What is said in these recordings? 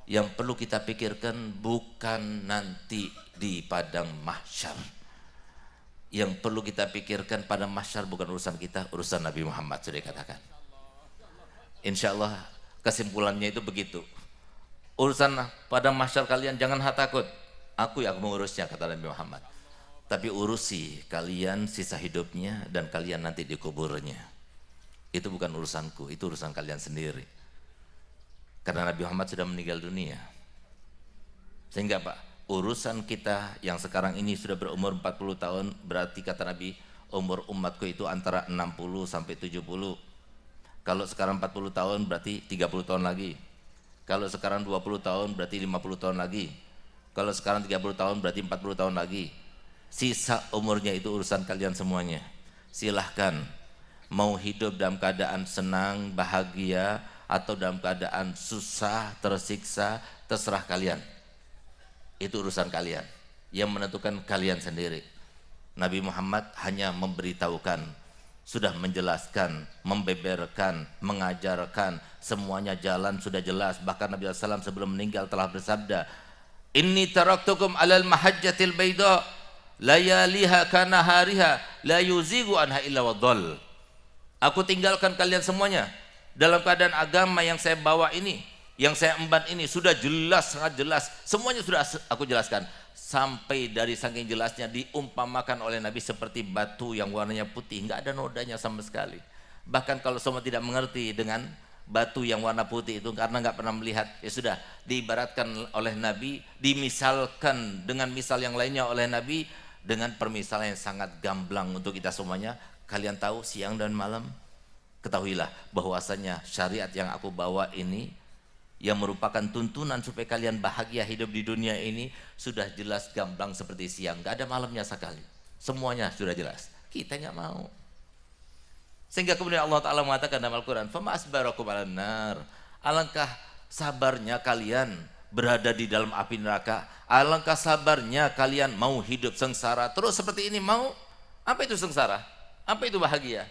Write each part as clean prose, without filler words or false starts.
Yang perlu kita pikirkan bukan nanti di padang mahsyar. Yang perlu kita pikirkan pada mahsyar bukan urusan kita, urusan Nabi Muhammad sudah dikatakan. Insya Allah kesimpulannya itu begitu. Urusan pada mahsyar kalian jangan takut. Aku yang mengurusnya, kata Nabi Muhammad. Tapi urusi kalian sisa hidupnya dan kalian nanti di kuburnya. Itu bukan urusanku, itu urusan kalian sendiri. Karena Nabi Muhammad sudah meninggal dunia. Sehingga Pak, urusan kita yang sekarang ini sudah berumur 40 tahun, berarti kata Nabi, umur umatku itu antara 60 sampai 70. Kalau sekarang 40 tahun berarti 30 tahun lagi. Kalau sekarang 20 tahun berarti 50 tahun lagi. Kalau sekarang 30 tahun berarti 40 tahun lagi. Sisa umurnya itu urusan kalian semuanya. Silahkan mau hidup dalam keadaan senang, bahagia, atau dalam keadaan susah, tersiksa, terserah kalian. Itu urusan kalian, yang menentukan kalian sendiri. Nabi Muhammad hanya memberitahukan, sudah menjelaskan, membeberkan, mengajarkan, semuanya jalan sudah jelas. Bahkan Nabi SAW sebelum meninggal telah bersabda, Inni taraktukum alal mahajjatil bayda layaliha kanahariha la yuzigu anha illa wadhal. Aku tinggalkan kalian semuanya dalam keadaan agama yang saya bawa ini, yang saya emban ini sudah jelas, sangat jelas. Semuanya sudah aku jelaskan. Sampai dari saking jelasnya diumpamakan oleh Nabi seperti batu yang warnanya putih, nggak ada nodanya sama sekali. Bahkan kalau semua tidak mengerti dengan batu yang warna putih itu karena nggak pernah melihat, ya sudah diibaratkan oleh Nabi, dimisalkan dengan misal yang lainnya oleh Nabi dengan permisalan yang sangat gamblang untuk kita semuanya. Kalian tahu siang dan malam, ketahuilah bahwasanya syariat yang aku bawa ini yang merupakan tuntunan supaya kalian bahagia hidup di dunia ini sudah jelas gamblang seperti siang, nggak ada malamnya sekali. Semuanya sudah jelas. Kita nggak mau. Sehingga kemudian Allah Ta'ala mengatakan dalam Al-Quran, Fama asbarakum alan nar. Alangkah sabarnya kalian berada di dalam api neraka. Alangkah sabarnya kalian mau hidup sengsara terus seperti ini. Mau? Apa itu sengsara? Apa itu bahagia?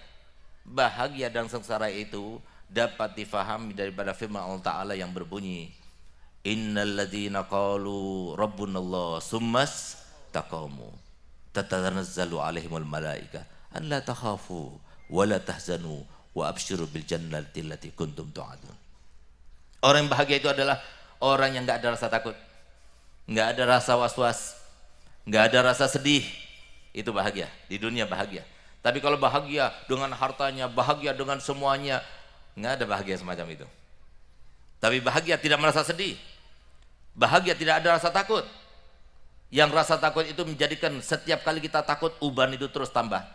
Bahagia dan sengsara itu dapat difahami daripada firman Allah Ta'ala yang berbunyi, Innal ladzina qalu rabbunallah summas taqamu tatanazzalu alaihimul malaika an la takhafu wala tahzanu wa absyiru bil jannati allati kuntum tu'adun. Orang yang bahagia itu adalah orang yang enggak ada rasa takut, enggak ada rasa was-was, enggak ada rasa sedih. Itu bahagia, di dunia bahagia. Tapi kalau bahagia dengan hartanya, bahagia dengan semuanya, enggak ada bahagia semacam itu. Tapi bahagia tidak merasa sedih, bahagia tidak ada rasa takut. Yang rasa takut itu menjadikan setiap kali kita takut, uban itu terus tambah.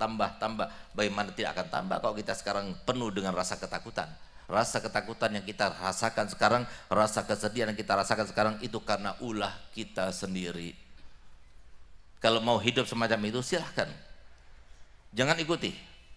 Bagaimana tidak akan tambah kalau kita sekarang penuh dengan rasa ketakutan. Rasa ketakutan yang kita rasakan sekarang, rasa kesedihan yang kita rasakan sekarang itu karena ulah kita sendiri. Kalau mau hidup semacam itu silahkan. Jangan ikuti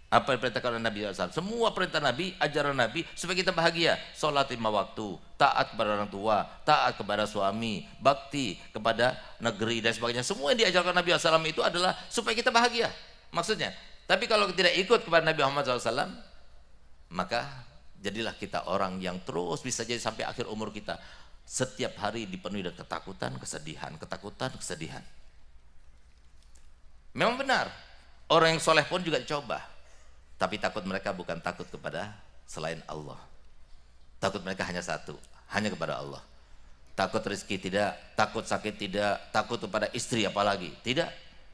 apa yang diperintahkan oleh Nabi SAW. Semua perintah Nabi, ajaran Nabi supaya kita bahagia. Sholat 5 waktu, taat kepada orang tua, taat kepada suami, bakti kepada negeri dan sebagainya. Semua yang diajarkan Nabi SAW itu adalah supaya kita bahagia, maksudnya. Tapi kalau tidak ikut kepada Nabi Muhammad SAW, maka jadilah kita orang yang terus bisa jadi sampai akhir umur kita setiap hari dipenuhi dengan ketakutan, kesedihan, ketakutan, kesedihan. Memang benar, orang yang soleh pun juga dicoba. Tapi takut mereka bukan takut kepada selain Allah. Takut mereka hanya satu, hanya kepada Allah. Takut rezeki tidak, takut sakit tidak, takut kepada istri apalagi tidak.